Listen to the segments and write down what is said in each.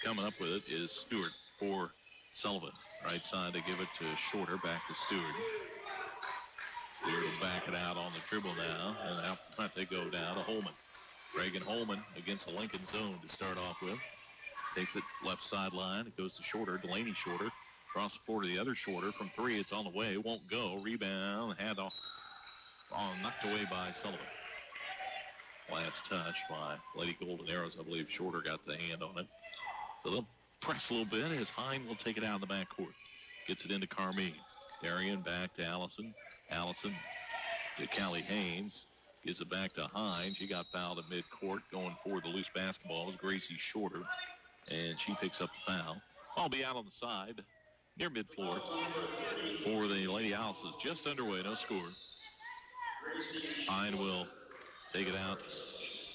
Coming up with it is Stewart for Sullivan. Right side, they give it to Shorter, back to Stewart. Stewart will back it out on the dribble now, and out front they go down to Holman. Reagan Holman against the Lincoln zone to start off with. Takes it left sideline. It goes to Shorter. Delaney Shorter. Across the floor to the other Shorter. From three, it's on the way. Won't go. Rebound. Hand off. Knocked away by Sullivan. Last touch by Lady Golden Arrows. I believe Shorter got the hand on it. So they'll press a little bit as Hine will take it out in the backcourt. Gets it into Carmine. Darian back to Allison. Allison to Callie Haynes. Gives it back to Hine. She got fouled at midcourt. Going for the loose basketball is Gracie Shorter. And she picks up the foul. Ball be out on the side near midfloor for the Lady Alice's. Just underway, no score. Hine will take it out.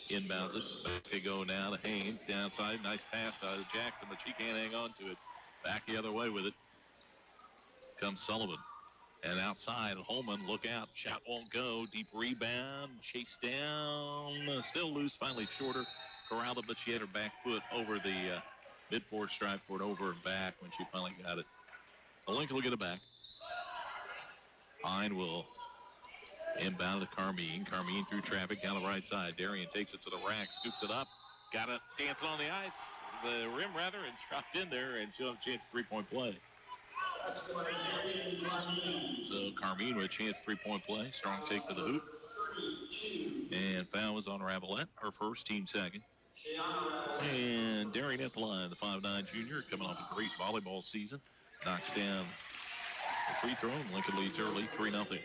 Inbounds it. Back they go now to Haynes. Downside. Nice pass out of Jackson, but she can't hang on to it. Back the other way with it. Comes Sullivan. And outside, Holman, look out. Shot won't go. Deep rebound. Chased down. Still loose. Finally Shorter. Corralled it, but she had her back foot over the mid-floor stripe for it, over and back when she finally got it. Lincoln will get it back. Hine will inbound to Carmine. Carmine through traffic down the right side. Darian takes it to the rack, scoops it up. Got it dancing on the ice. The rim, rather, and dropped in there, and she'll have a chance three-point play. So Carmine with a chance three-point play. Strong take to the hoop. And foul was on Ravelette, her first, team second. And Darian at the line, the 5'9 junior, coming off a great volleyball season. Knocks down the free throw, and Lincoln leads early, 3-0.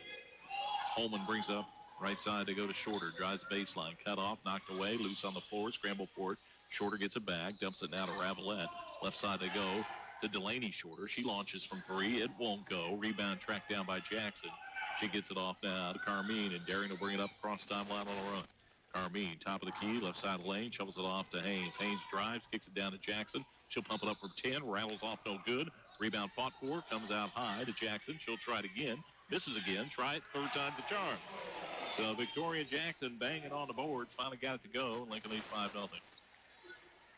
Holman brings up right side to go to Shorter. Drives baseline, cut off, knocked away, loose on the floor, scramble for it. Shorter gets it back, dumps it now to Ravelette. Left side they go to Delaney Shorter. She launches from three. It won't go. Rebound tracked down by Jackson. She gets it off now to Carmine, and Darian will bring it up across the timeline on a run. Carmine, top of the key, left side of the lane, shovels it off to Haynes. Haynes drives, kicks it down to Jackson. She'll pump it up from 10, rattles off, no good. Rebound fought for, comes out high to Jackson. She'll try it again, misses again, try it, third time's a charm. So Victoria Jackson banging on the boards, finally got it to go, and Lincoln leads 5-0.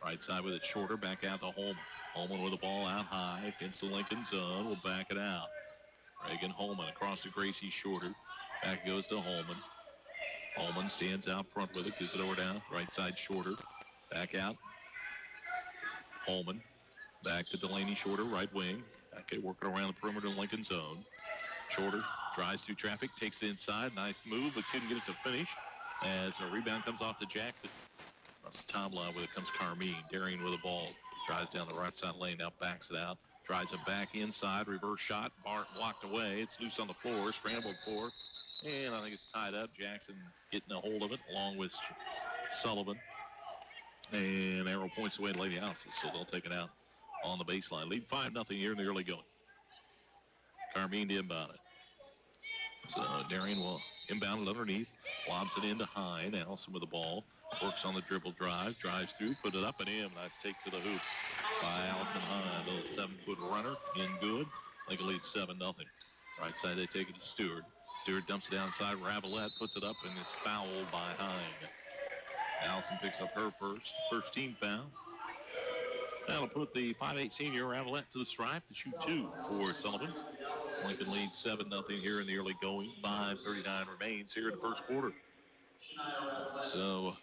Right side with it Shorter, back out to Holman. Holman with the ball out high against the Lincoln zone, will back it out. Reagan Holman across to Gracie Shorter. Back goes to Holman. Holman stands out front with it, gives it over down. Right side Shorter. Back out. Holman. Back to Delaney Shorter, right wing. Okay, working around the perimeter of Lincoln zone. Shorter drives through traffic, takes it inside. Nice move, but couldn't get it to finish. As a rebound comes off to Jackson. Across the timeline with it comes Carmine. Darian with the ball. Drives down the right side lane, now backs it out. Drives it back inside, reverse shot. Bart blocked away. It's loose on the floor, scrambled for. And I think it's tied up. Jackson getting a hold of it along with Sullivan. And arrow points away to Lady Alice's, so they'll take it out on the baseline. Lead 5-0 here in the early going. Carmine to inbound it. So Darian will inbound it underneath. Lobs it into Hine. Allison with the ball. Works on the dribble drive. Drives through. Put it up and in. Nice take to the hoop by Allison Hine. Little 7-foot runner. In good. Lincoln leads 7-0. Right side they take it to Stewart. Stewart dumps it downside. Ravelette puts it up and is fouled by Hine. Allison picks up her first team foul. That'll put the 5'8 senior Ravelette to the stripe to shoot two for Sullivan. Lincoln leads 7-0 here in the early going. 5:39 remains here in the first quarter. So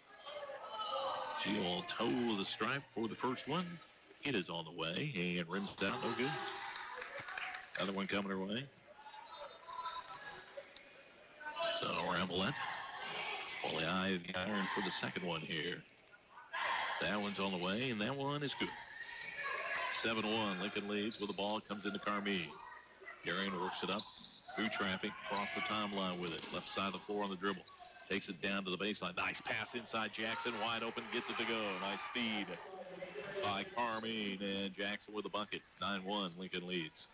she will toe the stripe for the first one. It is on the way and rims down, no good. Another one coming her way. So Ravelette, well, the eye of the iron for the second one here. That one's on the way, and that one is good. 7-1, Lincoln leads with the ball. Comes into Carmine. Darian works it up through traffic, across the timeline with it. Left side of the floor on the dribble. Takes it down to the baseline. Nice pass inside Jackson. Wide open, gets it to go. Nice feed by Carmine, and Jackson with the bucket. 9-1, Lincoln leads.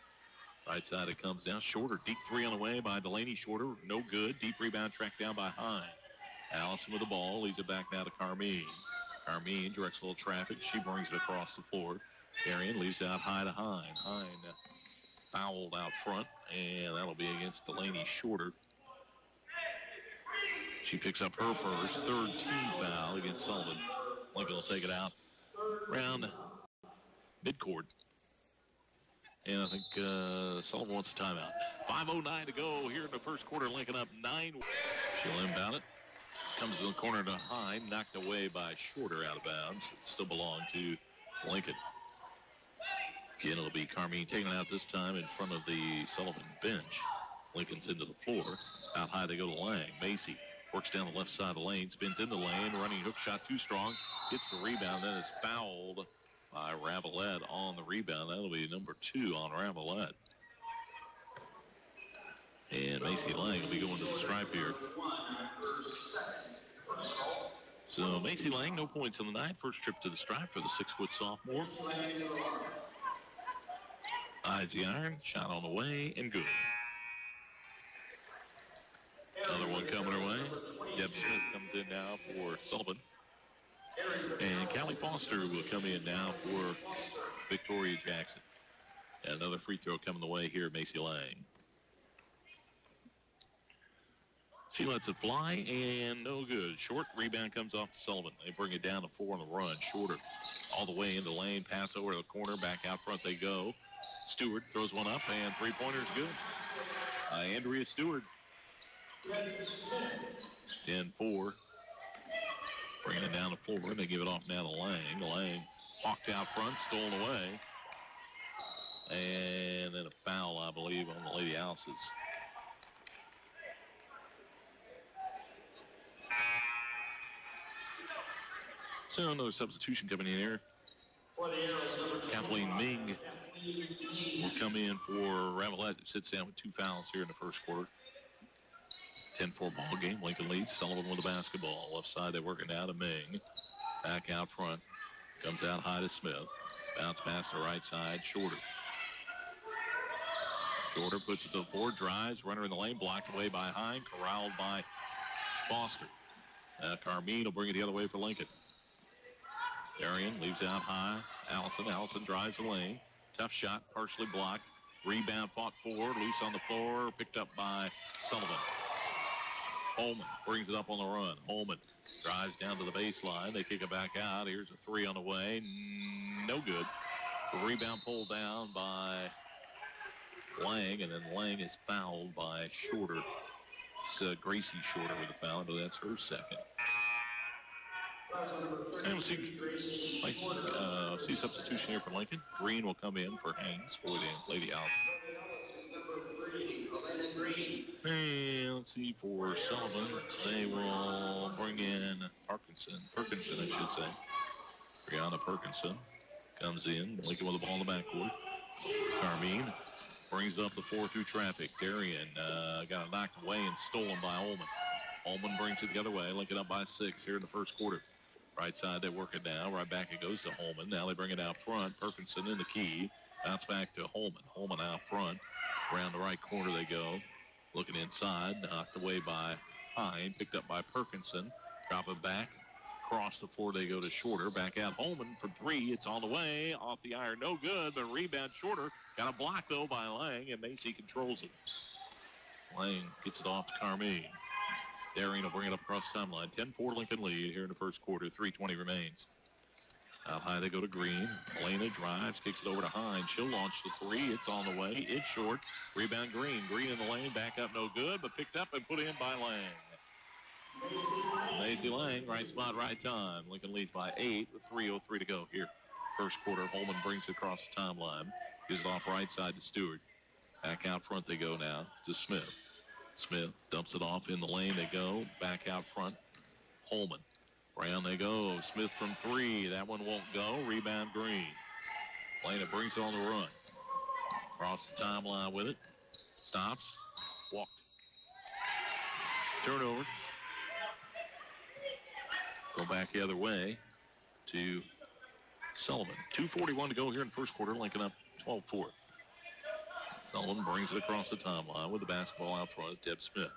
Right side it comes down. Shorter, deep three on the way by Delaney Shorter. No good. Deep rebound tracked down by Hine. Allison with the ball. Leaves it back now to Carmine. Carmine directs a little traffic. She brings it across the floor. Darian leaves out high to Hine. Hine fouled out front, and that'll be against Delaney Shorter. She picks up her first, third team foul against Sullivan. Lincoln will take it out around midcourt. And I think Sullivan wants a timeout. 5:09 to go here in the first quarter. Lincoln up 9. She'll inbound it. Comes to the corner to Heim. Knocked away by Shorter out of bounds. It still belonged to Lincoln. Again, it'll be Carmine taking it out this time in front of the Sullivan bench. Lincoln's into the floor. Out high they go to Lang. Macy works down the left side of the lane. Spins into the lane. Running hook shot too strong. Gets the rebound. Then is fouled by Ravelette on the rebound. That'll be number 2 on Ravelette. And Macy Lang will be going to the stripe here. So Macy Lang, no points on the night. First trip to the stripe for the 6-foot sophomore. Eyes the iron. Shot on the way and good. Another one coming her way. Deb Smith comes in now for Sullivan. And Callie Foster will come in now for Victoria Jackson. And another free throw coming the way here, Macy Lang. She lets it fly, and no good. Short rebound comes off to Sullivan. They bring it down to 4 on the run. Shorter all the way into the lane. Pass over to the corner. Back out front they go. Stewart throws one up, and three-pointer's good. Andrea Stewart. 10-4. Bringing it down the floor. They give it off now to Lang. Lang hawked out front, stolen away. And then a foul, I believe, on the Lady Houses. So another substitution coming in here. Kathleen Ming will come in for Ravelette. Sits down with 2 fouls here in the first quarter. 10-4 ball game. Lincoln leads. Sullivan with the basketball. Left side, they work it now to Ming. Back out front. Comes out high to Smith. Bounce pass to the right side. Shorter. Shorter puts it to the floor. Drives. Runner in the lane. Blocked away by Hine. Corralled by Foster. Carmine will bring it the other way for Lincoln. Arian leaves out high. Allison drives the lane. Tough shot. Partially blocked. Rebound fought forward. Loose on the floor. Picked up by Sullivan. Holman brings it up on the run. Holman drives down to the baseline. They kick it back out. Here's a 3 on the way. No good. The rebound pulled down by Lang, and then Lang is fouled by Shorter. It's Gracie Shorter with the foul, but that's her second. And we'll see substitution here for Lincoln. Green will come in for Haynes for the Lady House. And let's see, for Sullivan, they will bring in Perkinson, I should say. Brianna Perkinson comes in. Lincoln with the ball in the backcourt. Carmine brings it up the floor through traffic. Darian got it knocked away and stolen by Ullman. Ullman brings it the other way. Lincoln up by 6 here in the first quarter. Right side, they work it down. Right back it goes to Holman. Now they bring it out front. Perkinson in the key. Bounce back to Holman. Holman out front. Around the right corner they go. Looking inside. Knocked away by Hine. Picked up by Perkinson. Drop it back. Across the floor they go to Shorter. Back out Holman for 3. It's on the way. Off the iron. No good. But rebound Shorter. Got a block though by Lang. And Macy controls it. Lang gets it off to Carmine. Darian will bring it up across the timeline. 10-4 Lincoln lead here in the first quarter. 3:20 remains. Out high they go to Green. Elena drives, kicks it over to Hine. She'll launch the 3. It's on the way. It's short. Rebound Green. Green in the lane. Back up no good, but picked up and put in by Lang. Macy Lang, right spot, right time. Lincoln leads by 8 with 3:03 to go here. First quarter. Holman brings it across the timeline. Gives it off right side to Stewart. Back out front they go now to Smith. Smith dumps it off in the lane. They go back out front. Holman. Round they go. Smith from 3. That one won't go. Rebound Green. Lena brings it on the run. Across the timeline with it. Stops. Walked. Turnover. Go back the other way to Sullivan. 2:41 to go here in the first quarter. Lincoln up 12-4. Sullivan brings it across the timeline with the basketball out front. Deb Smith.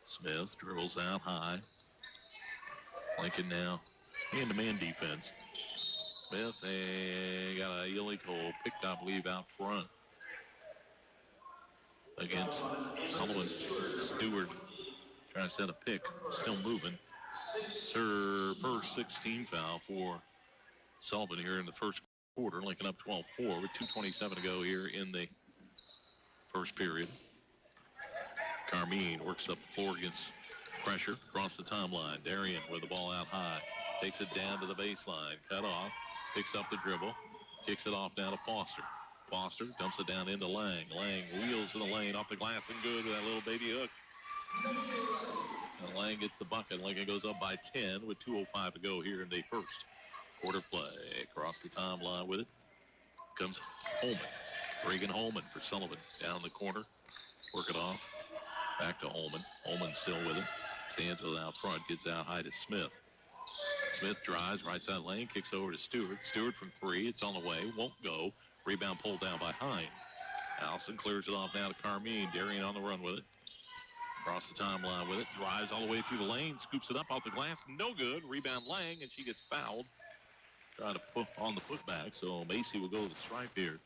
Smith dribbles out high. Lincoln now man-to-man defense. Smith got a illegal picked up leave out front against Sullivan. Stewart trying to set a pick. Still moving. It's her first 16 foul for Sullivan here in the first quarter, linking up 12-4 with 2:27 to go here in the first period. Carmine works up the floor against pressure across the timeline. Darian with the ball out high. Takes it down to the baseline. Cut off. Picks up the dribble. Kicks it off down to Foster. Foster dumps it down into Lang. Lang wheels in the lane off the glass and good with that little baby hook. And Lang gets the bucket. Lincoln goes up by 10 with 2:05 to go here in the first quarter play. Across the timeline with it comes Holman. Reagan Holman for Sullivan. Down the corner. Work it off. Back to Holman. Holman still with it. Stands with it out front. Gets out high to Smith. Smith drives right side lane. Kicks over to Stewart. Stewart from three. It's on the way. Won't go. Rebound pulled down by Hine. Allison clears it off now to Carmine. Darian on the run with it. Across the timeline with it. Drives all the way through the lane. Scoops it up off the glass. No good. Rebound Lang, and she gets fouled. Trying to put on the putback. So Macy will go to the stripe here.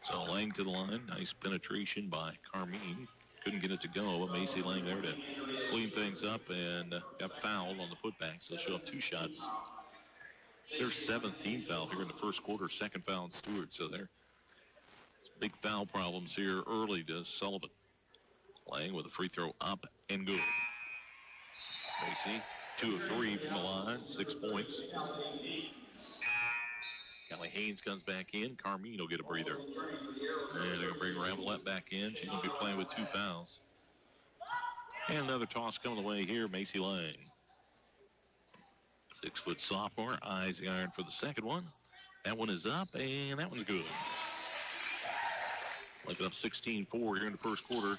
So Lang to the line. Nice penetration by Carmine. Couldn't get it to go, but Macy Lang there to clean things up and got fouled on the putback. So she'll have two shots. It's their seventh team foul here in the first quarter. Second foul on Stewart. So there's big foul problems here early to Sullivan. Lang with a free throw up and good. Macy, 2 of 3 from the line, 6 points. Callie Haynes comes back in. Carmine will get a breather. And they're going to bring Ravelette back in. She's going to be playing with 2 fouls. And another toss coming the way here, Macy Lang. 6-foot sophomore, eyes the iron for the second one. That one is up, and that one's good. Looking up 16-4 here in the first quarter.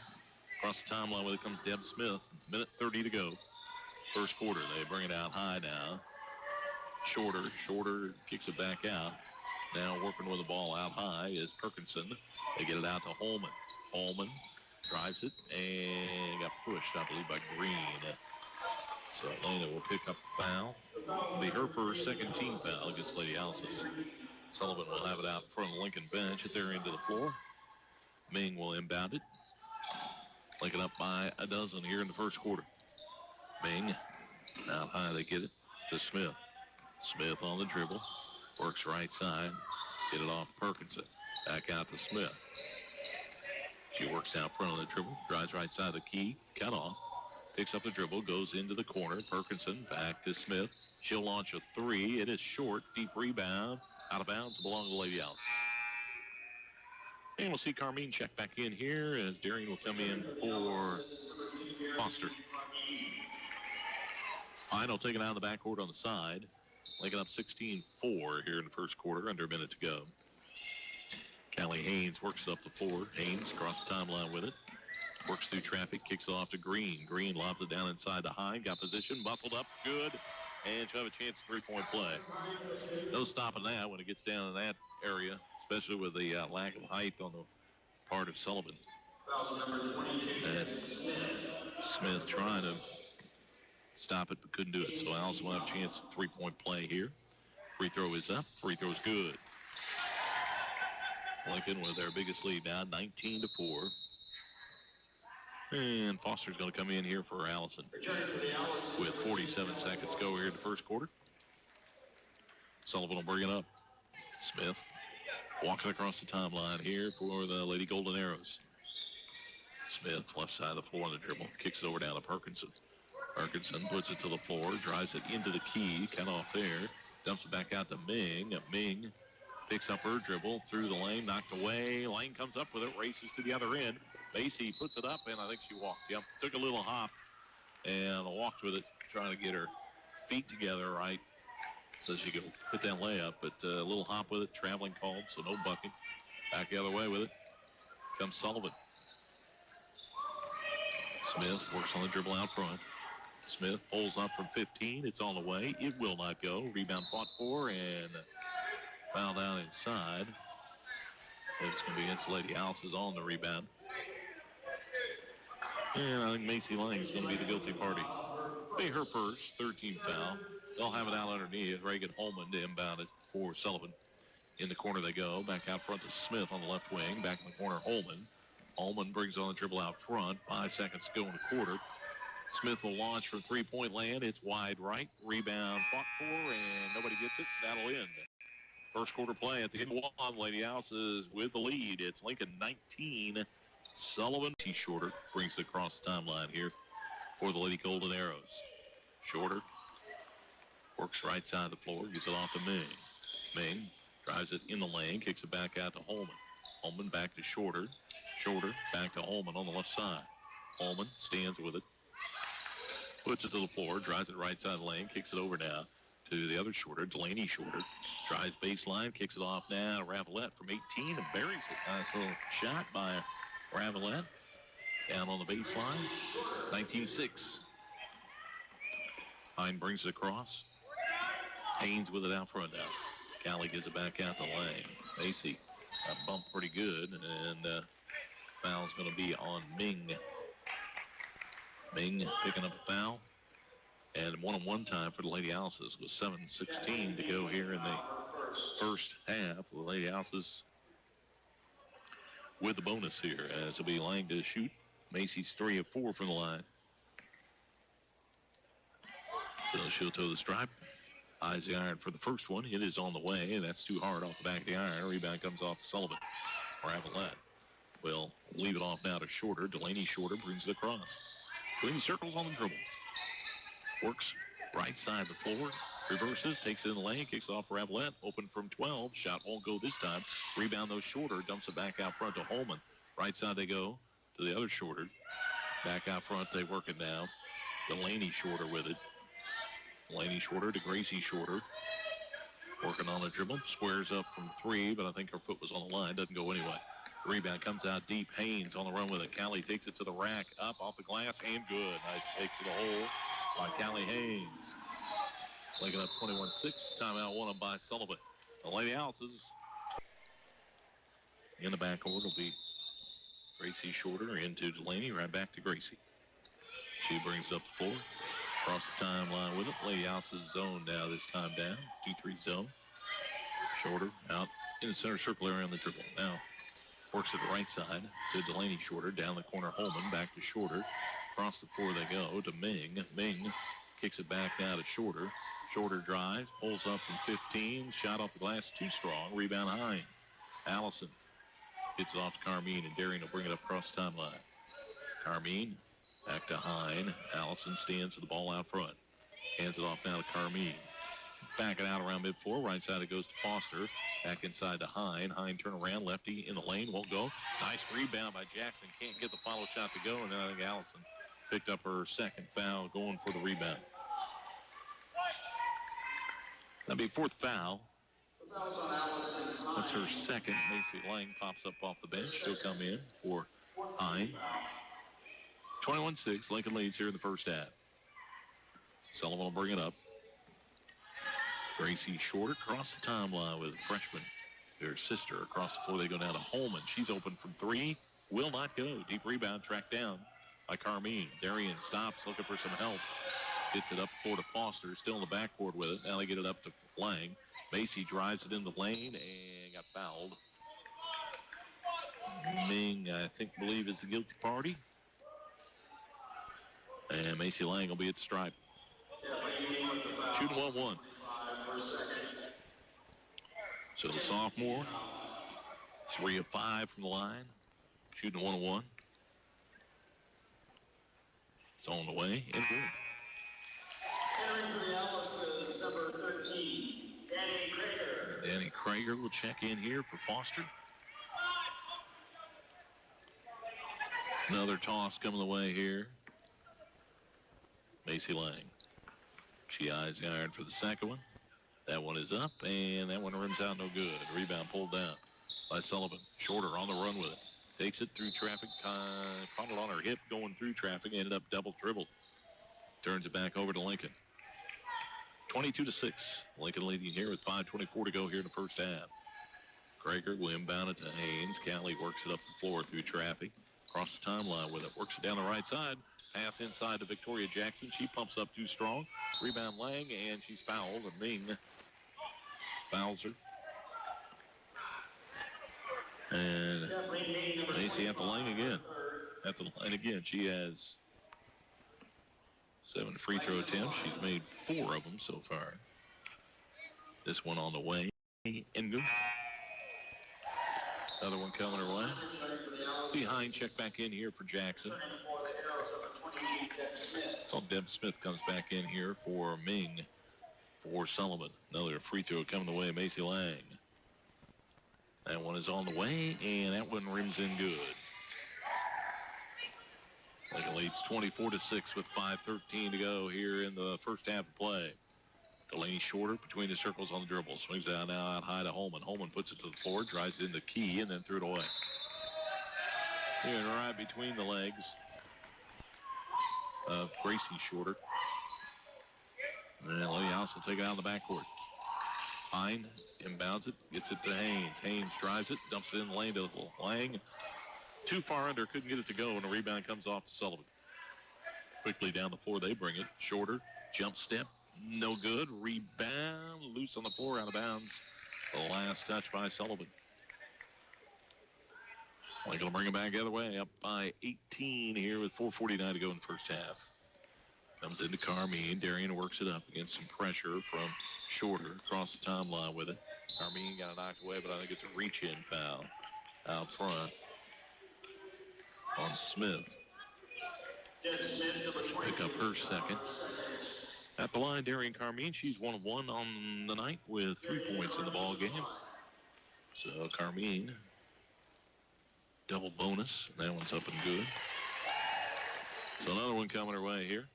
Across the timeline with it comes Deb Smith. Minute 30 to go. First quarter, they bring it out high now. Shorter kicks it back out. Now working with the ball out high is Perkinson. They get it out to Holman. Holman drives it and got pushed, I believe, by Green. So Elena will pick up the foul. It'll be her first, second team foul against Lady Alice's. Sullivan will have it out in front of the Lincoln bench at their end of the floor. Ming will inbound it. Lincoln up by a dozen here in the first quarter. Ming, out high they get it to Smith. Smith on the dribble. Works right side. Get it off Perkinson. Back out to Smith. She works out front of the dribble. Drives right side of the key. Cut off. Picks up the dribble. Goes into the corner. Perkinson back to Smith. She'll launch a three. It is short. Deep rebound. Out of bounds. Belongs to Lady Alice. And we'll see Carmine check back in here as Darian will come in for Foster. Final taken out of the backcourt on the side. Lincoln up 16-4 here in the first quarter, under a minute to go. Callie Haynes works up the floor. Haynes across the timeline with it. Works through traffic, kicks it off to Green. Green lobs it down inside the Hine. Got position, bustled up, good. And she'll have a chance at 3-point play. No stopping that when it gets down in that area, especially with the lack of height on the part of Sullivan. That's Smith trying to stop it, but couldn't do it. So Alice will have a chance at 3-point play here. Free throw is up. Free throw is good. Lincoln with their biggest lead now, 19-4. And Foster's going to come in here for Allison with 47 seconds to go here in the first quarter. Sullivan will bring it up. Smith walking across the timeline here for the Lady Golden Arrows. Smith, left side of the floor on the dribble, kicks it over down to Perkinson. Perkinson puts it to the floor, drives it into the key, cut off there, dumps it back out to Ming. Ming picks up her dribble through the lane, knocked away. Lane comes up with it, races to the other end. Macy puts it up, and I think she walked. Yep, took a little hop and walked with it, trying to get her feet together right so she could hit that layup. But a little hop with it, traveling called, so no bucket. Back the other way with it comes Sullivan. Smith works on the dribble out front. Smith pulls up from 15. It's on the way. It will not go. Rebound fought for and fouled out inside. And it's going to be against Lady Alice's on the rebound. And I think Macy Lang is going to be the guilty party. Be her first, 13 foul. They'll have it out underneath. Reagan Holman to inbound it for Sullivan. In the corner they go. Back out front to Smith on the left wing. Back in the corner, Holman. Holman brings on the dribble out front. 5 seconds to go in the quarter. Smith will launch from three-point land. It's wide right. Rebound fought for, and nobody gets it. That'll end. First quarter play at the end one. Lady Houses with the lead. It's Lincoln 19. Sullivan. He's shorter. Brings it across the timeline here for the Lady Golden Arrows. Shorter. Works right side of the floor. Gets it off to Ming. Ming drives it in the lane. Kicks it back out to Holman. Holman back to Shorter. Shorter back to Holman on the left side. Holman stands with it. Puts it to the floor. Drives it right side of the lane. Kicks it over now to the other Shorter. Delaney Shorter. Drives baseline. Kicks it off now to Ravelette from 18 and buries it. Nice little shot by Ravelette. Down on the baseline. 19-6. Hine brings it across. Haynes with it out front now. Callie gives it back out the lane. Macy bumped pretty good, and foul's going to be on Ming. Ming picking up a foul. And one-on-one time for the Lady Houses with 7:16 to go here in the first half. The Lady Houses with the bonus here as it'll be Lang to shoot. Macy's 3 of 4 from the line. So she'll toe the stripe. Eyes the iron for the first one. It is on the way. That's too hard off the back of the iron. Rebound comes off to Sullivan. Ravelette will leave it off now to Shorter. Delaney Shorter brings it across. Between the circles on the dribble. Works right side of the floor. Reverses, takes it in the lane, kicks it off Ravelette. Open from 12. Shot won't go this time. Rebound though Shorter. Dumps it back out front to Holman. Right side they go to the other Shorter. Back out front they work it now. Delaney Shorter with it. Delaney Shorter to Gracie Shorter. Working on a dribble. Squares up from 3, but I think her foot was on the line. Doesn't go anyway. Rebound comes out deep. Haynes on the run with it. Callie takes it to the rack. Up off the glass and good. Nice take to the hole by Callie Haynes. Lincoln up 21-6. Timeout won by Sullivan. The Lady Houses in the backcourt will be Gracie Shorter into Delaney. Right back to Gracie. She brings it up the floor. Across the timeline with it. Lady Houses zone now this time down. 2-3 zone. Shorter out in the center circle area on the dribble. Now works to the right side to Delaney Shorter. Down the corner Holman. Back to Shorter. Across the floor they go to Ming. Ming kicks it back now to Shorter. Shorter drives. Pulls up from 15. Shot off the glass too strong. Rebound Hine. Allison gets it off to Carmine. And Darian will bring it up across the timeline. Carmine. Back to Hine. Allison stands with the ball out front. Hands it off now to Carmine. Back it out around mid-floor. Right side it goes to Foster. Back inside to Hine. Hine turn around. Lefty in the lane. Won't go. Nice rebound by Jackson. Can't get the follow shot to go. And then I think Allison picked up her second foul going for the rebound. That'll be fourth foul. That's her second. Macy Lang pops up off the bench. She'll come in for Hine. 21-6, Lincoln leads here in the first half. Sullivan will bring it up. Gracie Shorter across the timeline with a freshman. Their sister across the floor. They go down to Holman. She's open from 3. Will not go. Deep rebound tracked down by Carmine. Darian stops looking for some help. Gets it up the floor to Foster. Still in the backcourt with it. Now they get it up to Lang. Macy drives it in the lane and got fouled. Ming, I believe, is the guilty party. And Macy Lang will be at the stripe. Shooting 1-1. So the sophomore, 3 of 5 from the line. Shooting 1-1. It's on the way and good. Number 13, Danny Krager. Danny Krager will check in here for Foster. Another toss coming the way here. Macy Lang. She eyes the iron for the second one. That one is up, and that one rims out no good. Rebound pulled down by Sullivan. Shorter on the run with it. Takes it through traffic. Caught it on her hip going through traffic. Ended up double dribbled. Turns it back over to Lincoln. 22-6. Lincoln leading here with 5:24 to go here in the first half. Krager will inbound it to Haynes. Callie works it up the floor through traffic. Across the timeline with it. Works it down the right side. Pass inside to Victoria Jackson. She pumps up too strong. Rebound Lang, and she's fouled. And Ming fouls her. And Macy at the line again. At the line again. She has 7 free throw attempts. She's made 4 of them so far. This one on the way and good. Another one coming her way. See Hine check back in here for Jackson. So Deb Smith comes back in here for Ming for Sullivan. Another free throw coming the way of Macy Lang. That one is on the way, and that one rims in good. Lincoln leads 24-6 with 5:13 to go here in the first half of play. Delaney shorter between the circles on the dribble. Swings out now out high to Holman. Holman puts it to the floor, drives it in the key, and then threw it away. Here right between the legs of Gracie Shorter. And Lady House will take it out of the backcourt. Hine inbounds it, gets it to Haynes. Haynes drives it, dumps it in the lane to Lang. Too far under, couldn't get it to go, and a rebound comes off to Sullivan. Quickly down the floor, they bring it. Shorter, jump step, no good. Rebound, loose on the floor, out of bounds. The last touch by Sullivan. Lincoln will bring it back the other way, up by 18 here with 4:49 to go in the first half. Comes into Carmine. Darian works it up against some pressure from Shorter across the timeline with it. Carmine got it knocked away, but I think it's a reach-in foul out front on Smith. Pick up her second. At the line, Darian Carmine. She's 1 of 1 on the night with 3 points in the ball game. So Carmine, double bonus. That one's up and good. So another one coming her way here.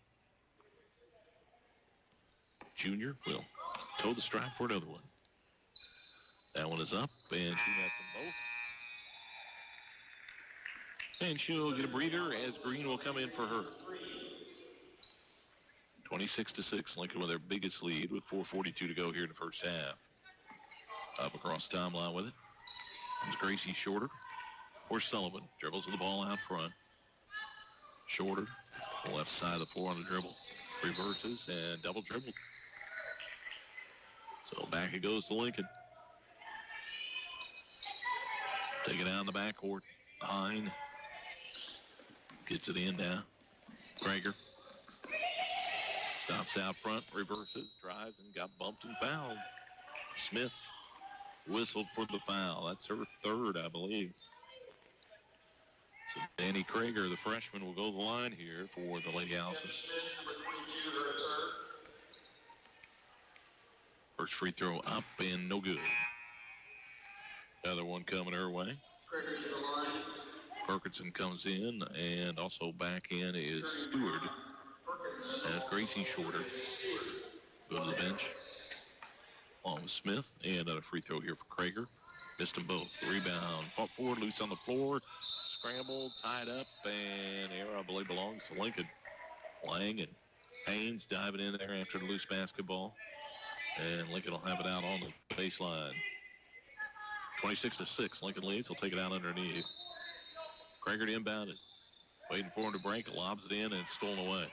Junior will toe the strike for another one. That one is up, and she nets them both. And she'll get a breather as Green will come in for her. 26-6, Lincoln with their biggest lead with 4:42 to go here in the first half. Up across the timeline with it. Comes Gracie Shorter for Sullivan. Dribbles the ball out front. Shorter, left side of the floor on the dribble. Reverses and double dribble. So back it goes to Lincoln. Take it out in the backcourt. Hine gets it in now. Krager stops out front, reverses, drives, and got bumped and fouled. Smith whistled for the foul. That's her third, I believe. So Danny Krager, the freshman, will go to the line here for the Lady Houses. First free throw up and no good. Another one coming her way. Perkinson comes in, and also back in is Stewart as Gracie Shorter go to the bench along with Smith. And another free throw here for Krager. Missed them both. Rebound, fought forward, loose on the floor, scrambled, tied up, and error, I believe, belongs to Lincoln. Lang and Haynes diving in there after the loose basketball. And Lincoln will have it out on the baseline. 26-6, Lincoln leads. He'll take it out underneath. Krager to inbound it. Waiting for him to break it. Lobs it in and it's stolen away.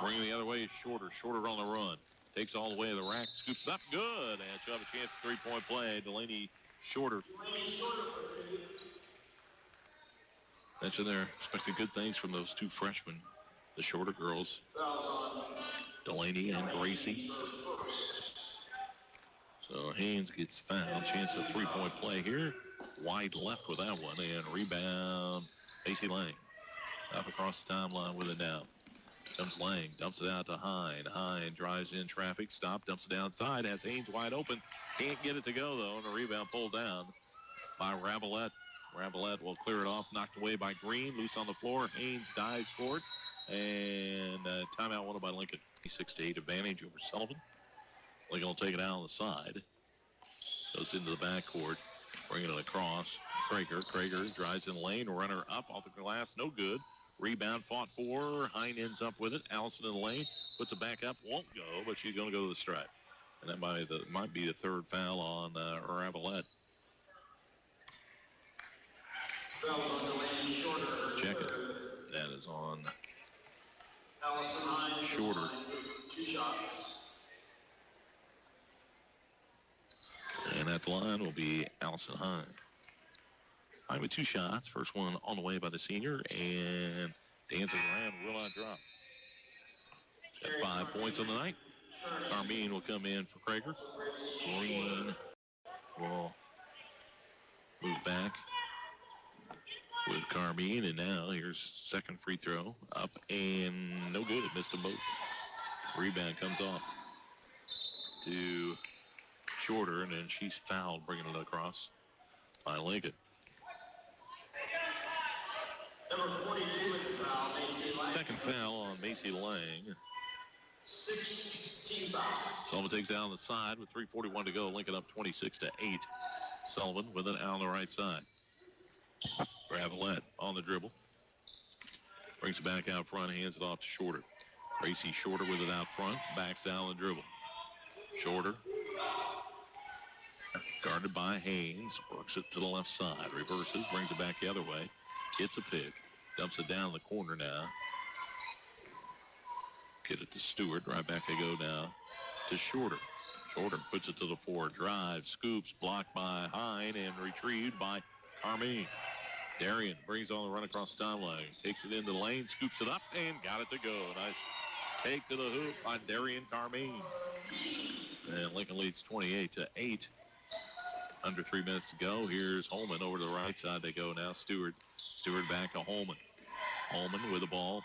Bringing the other way is Shorter. Shorter on the run. Takes all the way to the rack. Scoops it up. Good. And she'll have a chance for three-point play. Delaney Shorter. Mentioned they're expecting good things from those two freshmen. The Shorter girls. Delaney and Gracie. So Haynes gets fouled. Chance of three-point play here. Wide left with that one. And rebound, Macy Lang. Up across the timeline with it now. Comes Lang. Dumps it out to Hine. Hine drives in traffic. Stop. Dumps it downside. Has Haynes wide open. Can't get it to go, though. And a rebound pulled down by Ravelette. Ravelette will clear it off. Knocked away by Green. Loose on the floor. Haynes dives for it. And timeout wanted by Lincoln. 6-8 advantage over Sullivan. Lincoln will take it out on the side. Goes into the backcourt. Bringing it across. Krager drives in the lane. Runner up off the glass. No good. Rebound fought for. Hine ends up with it. Allison in the lane. Puts it back up. Won't go, but she's going to go to the stripe. And that might be the third foul on Ravelette. Fouls on Delaney Shorter. Check it. That is on Allison Hine. Shorter. 2 shots. And at the line will be Allison Hine. Hine with 2 shots. First one on the way by the senior. And dances around. Will not drop. At 5 points on the night. Carmine will come in for Krager. Green will move back with Carmine. And now here's second free throw. Up and no good. It missed them both. Rebound comes off to Shorter, and then she's fouled, bringing it across by Lincoln. Number 42 in the foul, Macy Lang. Second foul on Macy Lang. 16 foul. Sullivan takes it out on the side with 3:41 to go. Lincoln up 26-8. Sullivan with it out on the right side. Ravelette on the dribble. Brings it back out front, hands it off to Shorter. Gracie Shorter with it out front, backs out on the dribble. Shorter, guarded by Haynes, works it to the left side, reverses, brings it back the other way, gets a pick, dumps it down the corner now. Get it to Stewart, right back they go now to Shorter. Shorter puts it to the floor, drives, scoops, blocked by Hine, and retrieved by Carmine. Darian brings on the run across the timeline, takes it into the lane, scoops it up, and got it to go. Nice take to the hoop by Darian Carmine. And Lincoln leads 28-8. Under 3 minutes to go. Here's Holman over to the right side. They go now. Stewart back to Holman. Holman with the ball.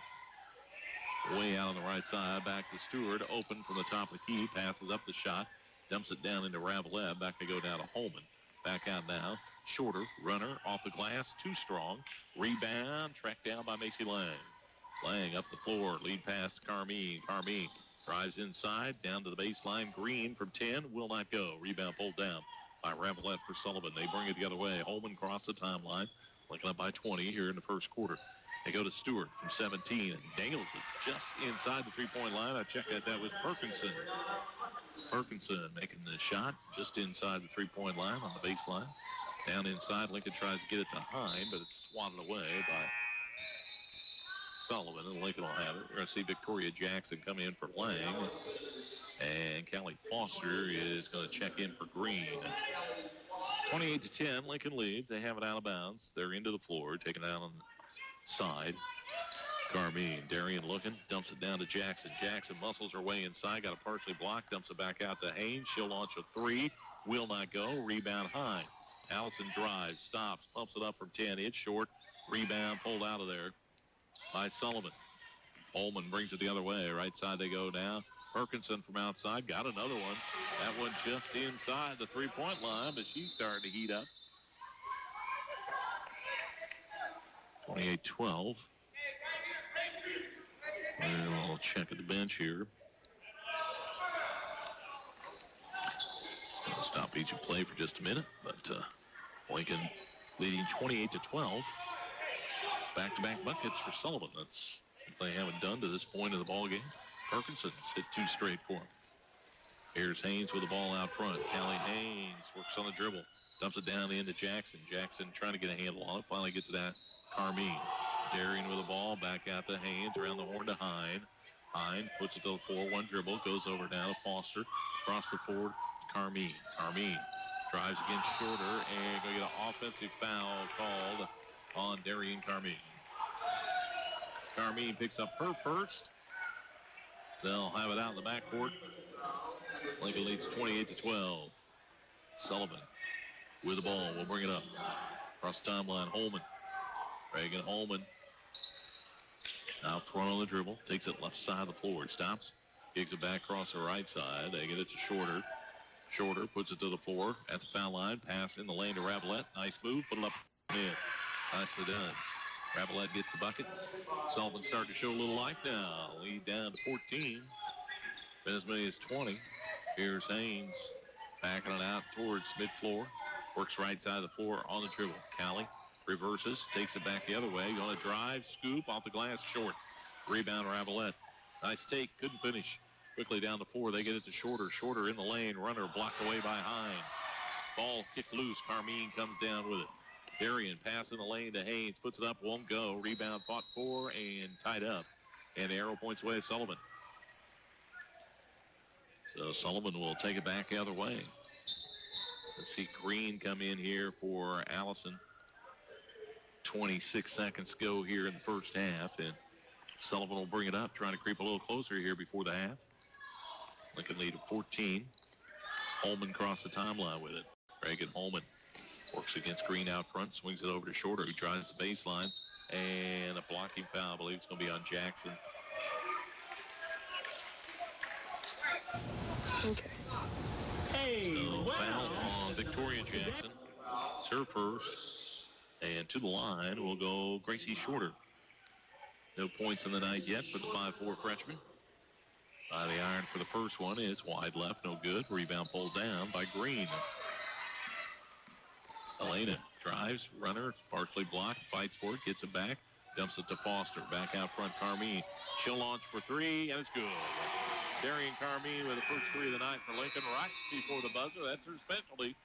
Way out on the right side. Back to Stewart. Open from the top of the key. Passes up the shot. Dumps it down into Ravelette. Back they go down to Holman. Back out now. Shorter. Runner off the glass. Too strong. Rebound. Tracked down by Macy Lang. Lang up the floor. Lead pass to Carmine. Carmine drives inside. Down to the baseline. Green from 10. Will not go. Rebound pulled down by Ravelette for Sullivan. They bring it the other way. Holman cross the timeline. Lincoln up by 20 here in the first quarter. They go to Stewart from 17 and dangles it just inside the three-point line. I checked that was Perkinson. Perkinson making the shot just inside the three-point line on the baseline. Down inside, Lincoln tries to get it to Hine, but it's swatted away by Sullivan, and Lincoln will have it. We're going to see Victoria Jackson come in for Lang. And Callie Foster is going to check in for Green. 28-10, Lincoln leads. They have it out of bounds. They're into the floor, taking it out on the side. Carmine, Darian looking, dumps it down to Jackson. Jackson muscles her way inside, got a partially blocked, dumps it back out to Haynes. She'll launch a three, will not go. Rebound Hine. Allison drives, stops, pumps it up from 10. It's short. Rebound pulled out of there by Sullivan. Holman brings it the other way. Right side they go now. Perkinson from outside got another one. That one just inside the three-point line, but she's starting to heat up. 28-12. We'll check at the bench here. We'll stop each and play for just a minute, but Lincoln leading 28-12. Back-to-back buckets for Sullivan. That's what they haven't done to this point of the ball game. Perkinson's hit two straight for him. Here's Haynes with the ball out front. Callie Haynes works on the dribble. Dumps it down into Jackson. Jackson trying to get a handle on it. Finally gets it at Carmine. Darian with the ball. Back out to Haynes. Around the horn to Hine. Hine puts it to the 4-1 dribble. Goes over now to Foster. Across the forward. Carmine. Carmine drives against Shorter and going to get an offensive foul called on Darian Carmine. Carmine picks up her first. They'll have it out in the backcourt. Lincoln leads 28-12. Sullivan with the ball. We'll bring it up. Across the timeline, Holman. Reagan Holman out front on the dribble. Takes it left side of the floor. Stops. Kicks it back across the right side. They get it to Shorter. Shorter puts it to the floor at the foul line. Pass in the lane to Ravelette. Nice move. Put it up in. Nicely done. Ravelette gets the bucket. Sullivan starting to show a little life now. Lead down to 14. Been as many as 20. Here's Haynes backing it out towards mid-floor. Works right side of the floor on the dribble. Callie reverses, takes it back the other way. Going to drive, scoop, off the glass, short. Rebound, Ravelette. Nice take, couldn't finish. Quickly down the floor, they get it to Shorter. Shorter in the lane, runner blocked away by Hine. Ball kicked loose, Carmine comes down with it. Darian pass in the lane to Haynes, puts it up, won't go. Rebound fought for and tied up. And the arrow points away to Sullivan. So Sullivan will take it back the other way. Let's see Green come in here for Allison. 26 seconds to go here in the first half. And Sullivan will bring it up, trying to creep a little closer here before the half. Lincoln lead of 14. Holman crossed the timeline with it. Reagan Holman works against Green out front, swings it over to Shorter, who drives the baseline. And a blocking foul, I believe it's going to be on Jackson. Okay. So foul on Victoria Jackson. It's her first. And to the line will go Gracie Shorter. No points in the night yet for the 5'4" freshman. By the iron for the first one is wide left, no good. Rebound pulled down by Green. Elena drives, runner, partially blocked, fights for it, gets it back, dumps it to Foster. Back out front, Carmine. She'll launch for three, and it's good. Darian Carmine with the first three of the night for Lincoln right before the buzzer. That's her specialty.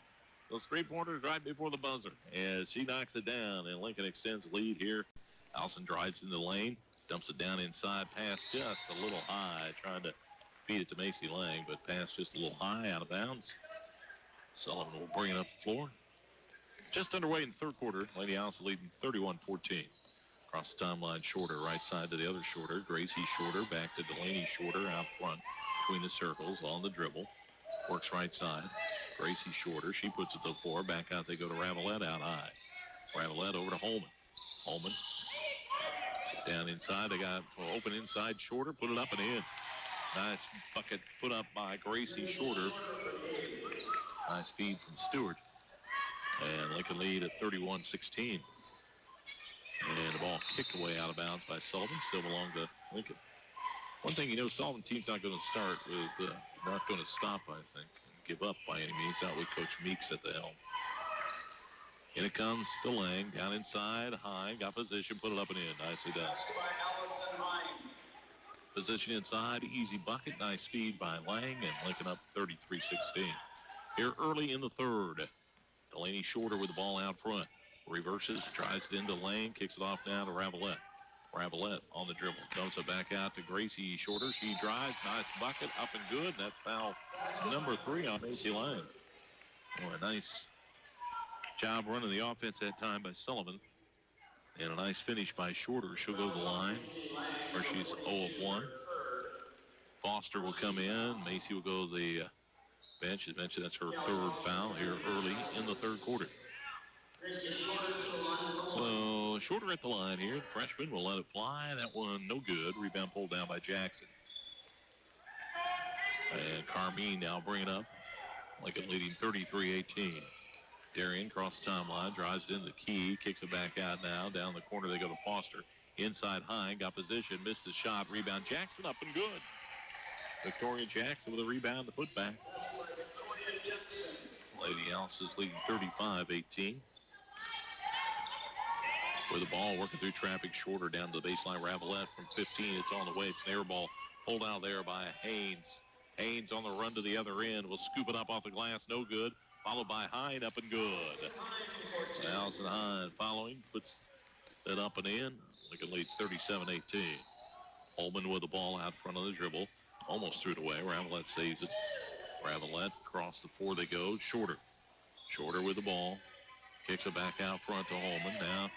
Those three-pointers right before the buzzer. As she knocks it down, and Lincoln extends the lead here. Allison drives in the lane, dumps it down inside, pass just a little high, trying to feed it to Macy Lang, but pass just a little high, out of bounds. Sullivan will bring it up the floor. Just underway in the third quarter. Lady Allison leading 31-14. Across the timeline, Shorter, right side to the other Shorter. Gracie Shorter, back to Delaney Shorter, out front between the circles on the dribble. Works right side. Gracie Shorter, she puts it to the floor. Back out they go to Ravelette out high. Ravelette over to Holman. Holman down inside. They got open inside. Shorter put it up and in. Nice bucket put up by Gracie Shorter. Nice feed from Stewart. And Lincoln lead at 31-16. And the ball kicked away out of bounds by Sullivan. Still belonged to Lincoln. One thing, Sullivan team's not going to start with, not going to stop, I think, and give up by any means. Not with Coach Meeks at the helm. In it comes to Lang, down inside, Hine, got position, put it up and in. Nicely done. Position inside, easy bucket, nice speed by Lang, and Lincoln up 33-16. Here early in the third, Delaney Shorter with the ball out front. Reverses, drives it into Lang, kicks it off now to Ravelette. Ravelette on the dribble, dumps it back out to Gracie Shorter. She drives, nice bucket, up and good. That's foul number 3 on Macy Lang. Oh, a nice job running the offense that time by Sullivan. And a nice finish by Shorter. She'll go to the line where she's 0 of 1. Foster will come in. Macy will go to the bench. As mentioned, that's her third foul here early in the third quarter. So Shorter at the line here. The freshman will let it fly. That one no good. Rebound pulled down by Jackson. And Carmine now bring it up. Lincoln leading 33-18. Darian across the timeline, drives it into the key, kicks it back out now. Down the corner they go to Foster. Inside Hine, got position, missed the shot. Rebound Jackson, up and good. Victoria Jackson with a rebound to put back. Lady Alice is leading 35-18. With the ball working through traffic, Shorter down to the baseline. Ravelette from 15. It's on the way. It's an air ball pulled out there by Haynes. Haynes on the run to the other end. Will scoop it up off the glass. No good. Followed by Hine, up and good. Allison Hine following, puts it up and in. Lincoln leads 37-18. Holman with the ball out front of the dribble. Almost threw it away. Ravelette saves it. Ravelette across the floor they go. Shorter. Shorter with the ball. Kicks it back out front to Holman. Now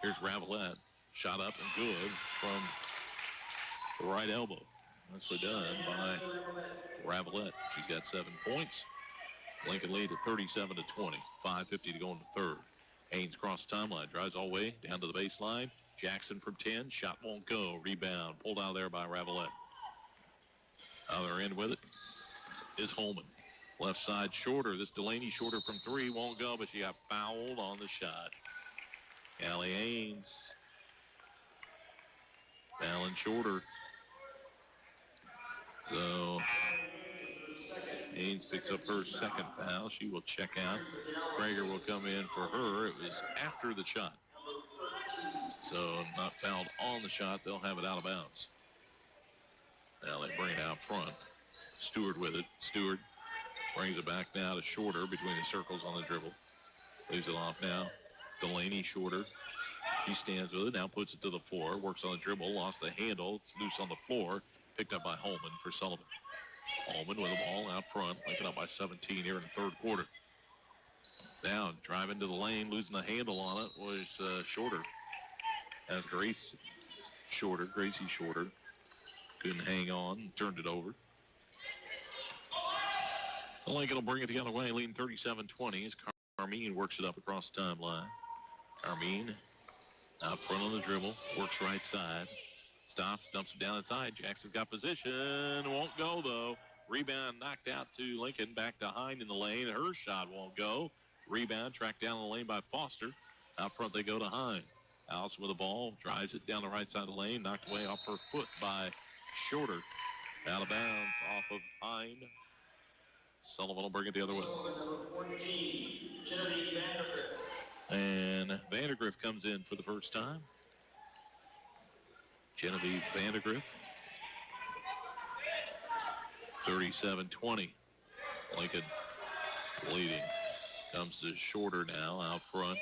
here's Ravelette. Shot up and good from the right elbow. Nicely done by Ravelette. She's got 7 points. Lincoln lead at 37-20. 5:50 to go in the third. Haynes cross the timeline. Drives all the way down to the baseline. Jackson from 10. Shot won't go. Rebound pulled out there by Ravelette. Other end with it is Holman. Left side Shorter. This Delaney Shorter from 3 won't go, but she got fouled on the shot. Allie Haynes. Fouling Shorter. So Haynes picks up her second foul. She will check out. Prager will come in for her. It was after the shot. So not fouled on the shot. They'll have it out of bounds. Now they bring it out front. Stewart with it. Stewart brings it back now to Shorter between the circles on the dribble. Leaves it off now. Delaney Shorter. She stands with it. Now puts it to the floor. Works on the dribble. Lost the handle. It's loose on the floor. Picked up by Holman for Sullivan. Holman with the ball out front. Lincoln up by 17 here in the third quarter. Now driving to the lane. Losing the handle on it was Shorter. As Shorter, Gracie Shorter. Couldn't hang on, turned it over. Lincoln will bring it the other way, leading 37-20 as Carmine works it up across the timeline. Carmine out front on the dribble, works right side. Stops, dumps it down inside. Jackson's got position. Won't go, though. Rebound knocked out to Lincoln. Back to Hind in the lane. Her shot won't go. Rebound tracked down in the lane by Foster. Out front they go to Hind. Allison with the ball. Drives it down the right side of the lane. Knocked away off her foot by Shorter. Out of bounds off of Hind. Sullivan will bring it the other way. And Vandergriff comes in for the first time. Genevieve Vandergriff. 37-20. Lincoln leading. Comes to Shorter now out front.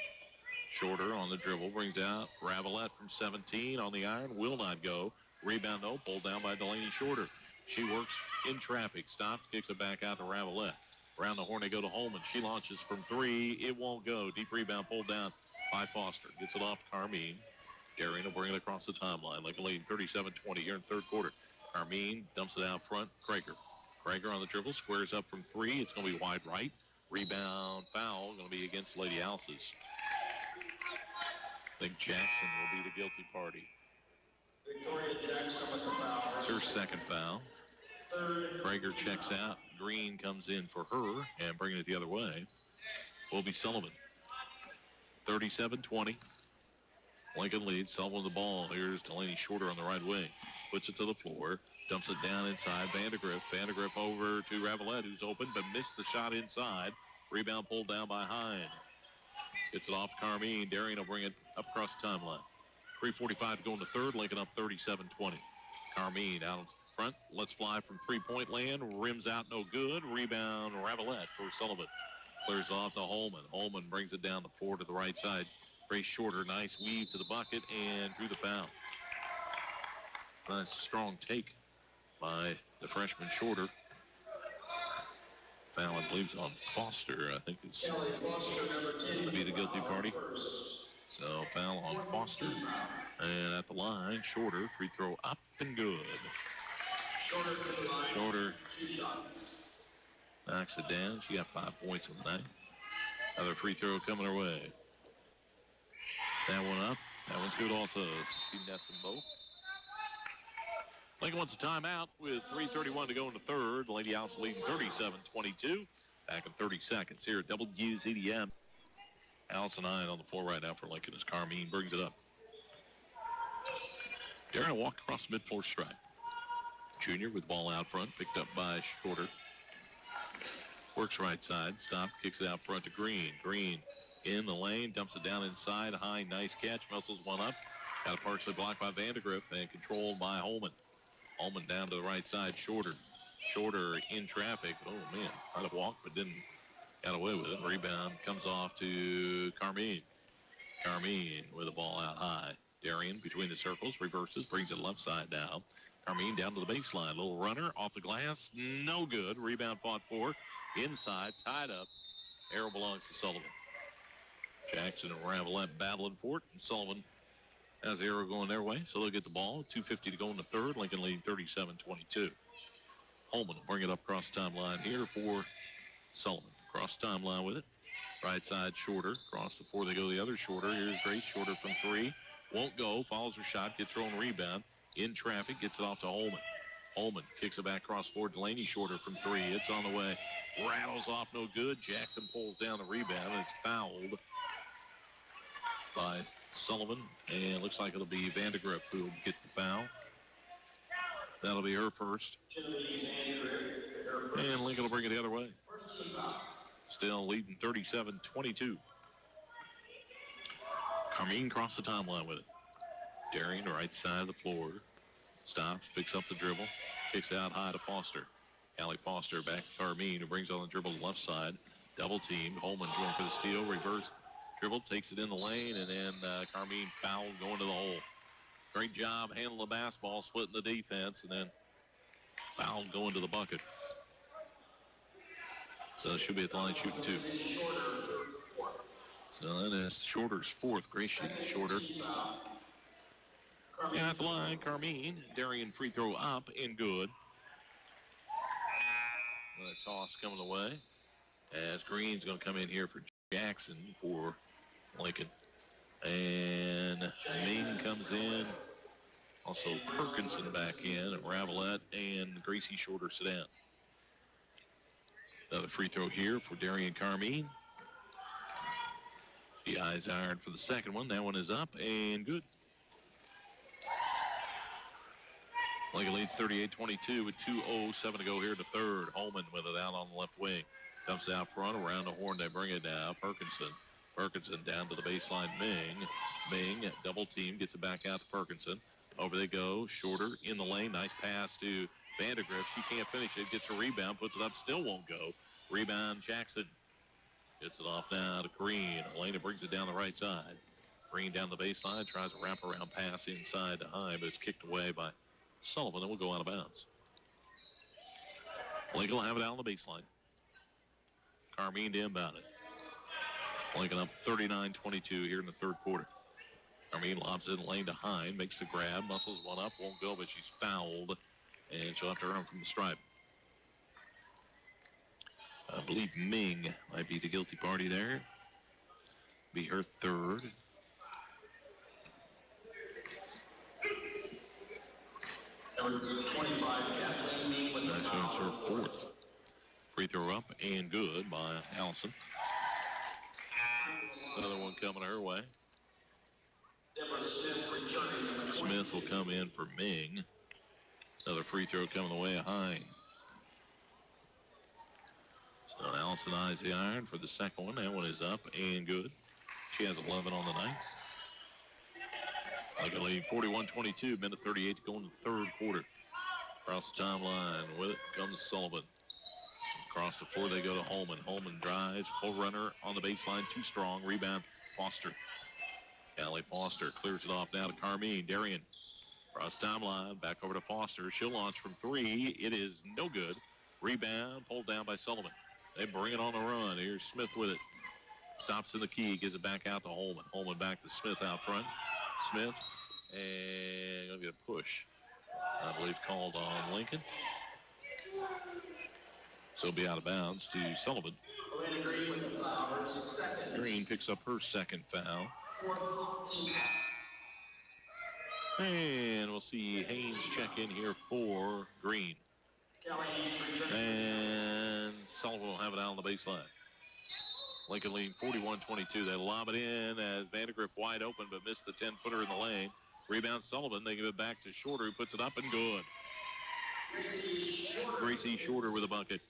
Shorter on the dribble. Brings out Ravelette from 17 on the iron. Will not go. Rebound though. Pulled down by Delaney Shorter. She works in traffic. Stops. Kicks it back out to Ravelette. Around the horn they go to Holman. She launches from 3. It won't go. Deep rebound pulled down by Foster. Gets it off to Carmine. Darien will bring it across the timeline. Lincoln leading 37-20 here in third quarter. Carmine dumps it out front. Krager on the dribble. Squares up from 3. It's going to be wide right. Rebound foul. Going to be against Lady Houses. I think Jackson will be the guilty party. Victoria Jackson with the foul. It's her second foul. Krager checks out. Green comes in for her and bringing it the other way will be Sullivan. 37-20. Lincoln leads. Sullivan with the ball. Here's Delaney Shorter on the right wing. Puts it to the floor. Dumps it down inside. Vandergriff. Vandergriff over to Ravelette, who's open, but missed the shot inside. Rebound pulled down by Hind. Gets it off Carmine. Darien will bring it up across the timeline. 3:45 to go in the third. Lincoln up 37-20. Carmine out in front. Let's fly from three-point land. Rims out no good. Rebound Ravelette for Sullivan. Clears off to Holman. Holman brings it down the floor to the right side. Grace Shorter, nice weave to the bucket and drew the foul. Nice strong take by the freshman Shorter. Foul, I believe, is on Foster. I think it's going to be the guilty party. So foul on Foster. And at the line, Shorter, free throw up and good. Shorter knocks it down. She got 5 points on the night. Another free throw coming her way. That one up. That one's good also. She nets them both. Lincoln wants a timeout with 3:31 to go in the third. Lady House leading 37-22. Back in 30 seconds here at WZDM. Allison Hine on the floor right now for Lincoln as Carmine brings it up. Darren walk across the mid-floor stripe. Junior with ball out front, picked up by Shorter. Works right side, stop, kicks it out front to Green. Green in the lane, dumps it down inside. High, nice catch, muscles one up. Got it partially blocked by Vandergriff and controlled by Holman. Holman down to the right side, Shorter. Shorter in traffic. Oh, man, tried to walk but didn't get away with it. Rebound comes off to Carmine. Carmine with the ball out high. Darien between the circles, reverses, brings it left side now. Carmine down to the baseline. Little runner off the glass. No good. Rebound fought for. Inside, tied up. Arrow belongs to Sullivan. Jackson and Ravelette battling for it. And Sullivan has the arrow going their way, so they'll get the ball. 2:50 to go in the third. Lincoln leading 37-22. Holman will bring it up across the timeline here for Sullivan. Across the timeline with it. Right side, Shorter. Across the floor, they go the other Shorter. Here's Grace Shorter from 3. Won't go. Follows her shot. Gets her own rebound. In traffic. Gets it off to Holman. Holman kicks it back across floor. Delaney Shorter from 3. It's on the way. Rattles off no good. Jackson pulls down the rebound and is fouled by Sullivan. And it looks like it'll be Vandergriff who will get the foul. That'll be her first. And Lincoln will bring it the other way. Still leading 37-22. Carmine crossed the timeline with it. Darien, right side of the floor. Stops, picks up the dribble. Kicks out high to Foster. Allie Foster back to Carmine, who brings on the dribble left side. Double teamed. Holman going for the steal. Reverse dribble. Takes it in the lane. And then Carmine fouled going to the hole. Great job handling the basketball, splitting the defense. And then fouled going to the bucket. So she'll be at the line shooting 2. So that is Shorter's fourth. Grace Shorter. At the line, Carmine. Darian free throw up and good. Another toss coming away as Green's going to come in here for Jackson for Lincoln. And Ming comes in. Also Perkinson back in. Ravelette and Gracie Shorter sit down. Another free throw here for Darian Carmine. The eyes iron for the second one. That one is up and good. Lincoln leads 38-22 with 2:07 to go here in the third. Holman with it out on the left wing. Dumps it out front, around the horn. They bring it now. Perkinson down to the baseline. Ming, double team, gets it back out to Perkinson. Over they go. Shorter in the lane. Nice pass to Vandergrift. She can't finish it. Gets a rebound. Puts it up. Still won't go. Rebound Jackson. Gets it off now to Green. Elena brings it down the right side. Green down the baseline. Tries a wraparound pass inside to High, but it's kicked away by Sullivan. Then will go out of bounds. Lincoln will have it out on the baseline. Carmine to inbound it. Lincoln up 39-22 here in the third quarter. Carmine lobs it in lane to Hine. Makes the grab. Muscles one up. Won't go, but she's fouled. And she'll have to run from the stripe. I believe Ming might be the guilty party there. Be her third. Number 25, Kathleen Ming with the That's her fourth. Free throw up and good by Allison. Another one coming her way. Smith will come in for Ming. Another free throw coming the way of Hine. So Allison eyes the iron for the second one. That one is up and good. She has 11 on the night. Like a lead, 41-22, minute 38 to go in the third quarter. Across the timeline, with it comes Sullivan. Across the floor, they go to Holman. Holman drives, full runner on the baseline, too strong. Rebound, Foster. Callie Foster clears it off now to Carmine. Darian, across the timeline, back over to Foster. She'll launch from three. It is no good. Rebound, pulled down by Sullivan. They bring it on the run. Here's Smith with it. Stops in the key, gives it back out to Holman. Holman back to Smith out front. Smith, and going to get a push, I believe, called on Lincoln. So it'll be out of bounds to Sullivan. Green picks up her second foul. And we'll see Haynes check in here for Green. And Sullivan will have it out on the baseline. Lincoln leading 41-22. They lob it in as Vandergrift wide open, but missed the 10-footer in the lane. Rebound Sullivan. They give it back to Shorter, who puts it up and good. Gracie Shorter with a bucket.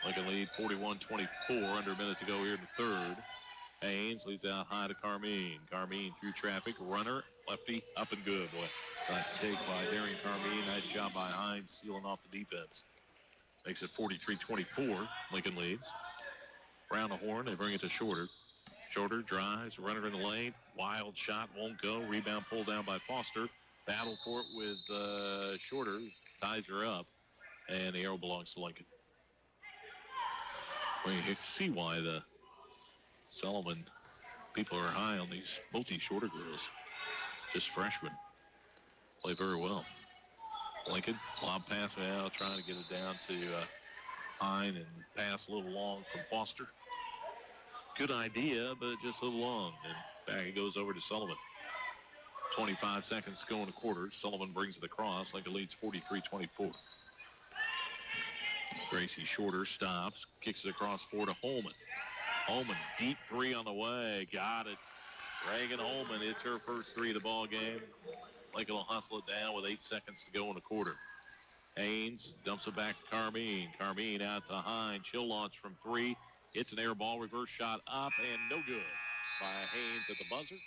Lincoln lead 41-24. Under a minute to go here in the third. Haynes leads out high to Carmine. Carmine through traffic. Runner, lefty, up and good. Boy, nice take by Darian Carmine. Nice job by Hines sealing off the defense. Makes it 43-24. Lincoln leads. Around the horn, they bring it to Shorter. Shorter drives, runner in the lane. Wild shot, won't go. Rebound pulled down by Foster. Battle for it with Shorter. Ties her up. And the arrow belongs to Lincoln. Well, you can see why the Sullivan people are high on both these Shorter girls. Just freshmen. Play very well. Lincoln, lob pass now, trying to get it down to Hine and pass a little long from Foster. Good idea, but just a little long. And back it goes over to Sullivan. 25 seconds to go in the quarter. Sullivan brings it across. Lincoln leads 43-24. Gracie Shorter stops, kicks it across four to Holman. Holman, deep three on the way. Got it. Reagan Holman, it's her first three of the ball game. Lincoln will hustle it down with 8 seconds to go in the quarter. Haynes dumps it back to Carmine. Carmine out to Hine. She'll launch from three. It's an air ball, reverse shot up, and no good by Haynes at the buzzer.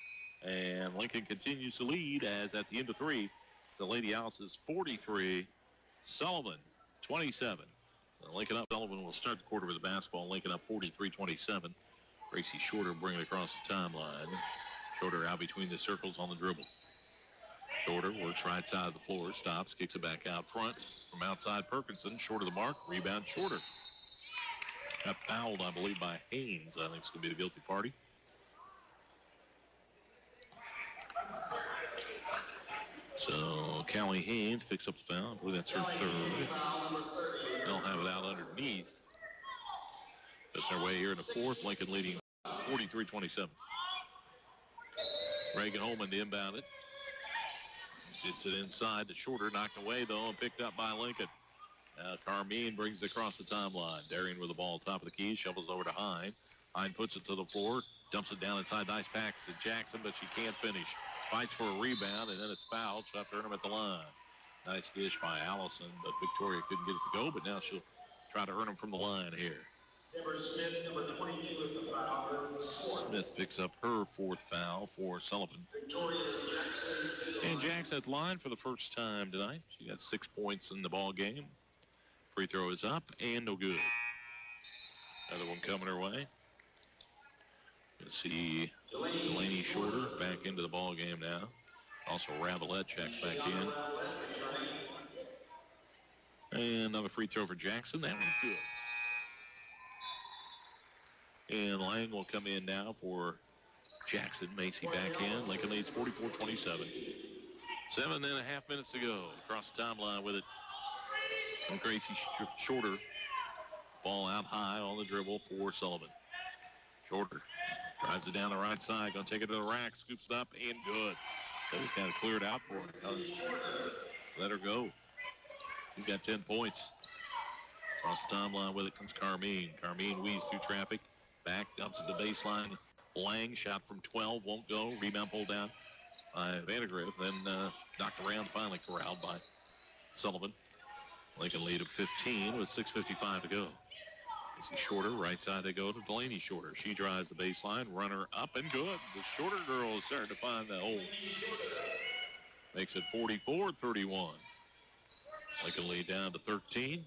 And Lincoln continues to lead as at the end of three, it's the Lady Alice's 43, Sullivan 27. Lincoln up. Sullivan will start the quarter with the basketball. Lincoln up 43-27. Gracie Shorter bringing it across the timeline. Shorter out between the circles on the dribble. Shorter works right side of the floor, stops, kicks it back out front. From outside Perkinson, short of the mark, rebound Shorter. Got fouled, I believe, by Haynes. I think it's going to be the guilty party. So Callie Haynes picks up the foul. I believe that's her third. They'll have it out underneath. That's their way here in the fourth. Lincoln leading 43-27. Reagan Holman to inbound it. Gets it inside to Shorter. Knocked away, though, and picked up by Lincoln. Carmine brings it across the timeline. Darian with the ball top of the key. Shovels over to Hine. Hine puts it to the floor. Dumps it down inside. Nice pass to Jackson, but she can't finish. Fights for a rebound, and then it's fouled. She'll have to earn him at the line. Nice dish by Allison, but Victoria couldn't get it to go, but now she'll try to earn him from the line here. Smith, number 22 with the foul. Smith picks up her fourth foul for Sullivan. Victoria Jackson. And Jackson at the line for the first time tonight. She got 6 points in the ball game. Free throw is up and no good. Another one coming her way. You see Delaney Shorter back into the ball game now. Also Ravelette checks back in. And another free throw for Jackson. That one's good. And Lang will come in now for Jackson. Macy back in. Lincoln leads 44-27. 7.5 minutes to go. Across the timeline with it. And Gracie Shorter. Ball out high on the dribble for Sullivan. Shorter drives it down the right side. Going to take it to the rack. Scoops it up and good. That was kind of cleared out for her. Let her go. He's got 10 points. Across the timeline with it comes Carmine. Carmine weaves through traffic. Back, dumps at the baseline. Lang shot from 12, won't go. Rebound pulled down by Vandergriff. Then knocked around, finally corralled by Sullivan. Lincoln lead of 15 with 6:55 to go. This is Shorter, right side they go to Delaney Shorter. She drives the baseline, runner up and good. The Shorter girl is starting to find the hole. Makes it 44-31. Lincoln lead down to 13.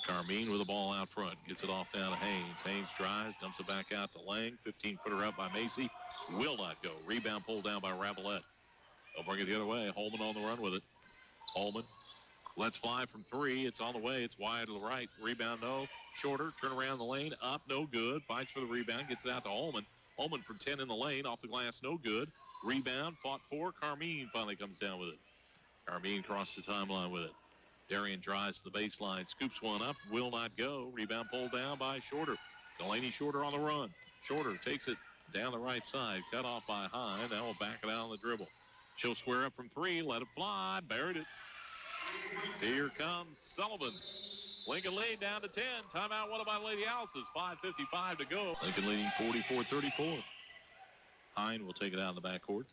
Carmine with the ball out front. Gets it off down to Haynes. Haynes drives, dumps it back out to Lang. 15-footer up by Macy. Will not go. Rebound pulled down by Ravelette. They'll bring it the other way. Holman on the run with it. Holman lets fly from three. It's on the way. It's wide to the right. Rebound, no. Shorter. Turn around the lane. Up, no good. Fights for the rebound. Gets it out to Holman. Holman from 10 in the lane. Off the glass, no good. Rebound, fought for. Carmine finally comes down with it. Carmine crossed the timeline with it. Darian drives to the baseline, scoops one up, will not go. Rebound pulled down by Shorter. Delaney Shorter on the run. Shorter takes it down the right side, cut off by Hine. Now we'll back it out on the dribble. She'll square up from three, let it fly, buried it. Here comes Sullivan. Lincoln lead down to 10. Timeout one by Lady Alice's. 5:55 to go. Lincoln leading 44-34. Hine will take it out in the backcourt.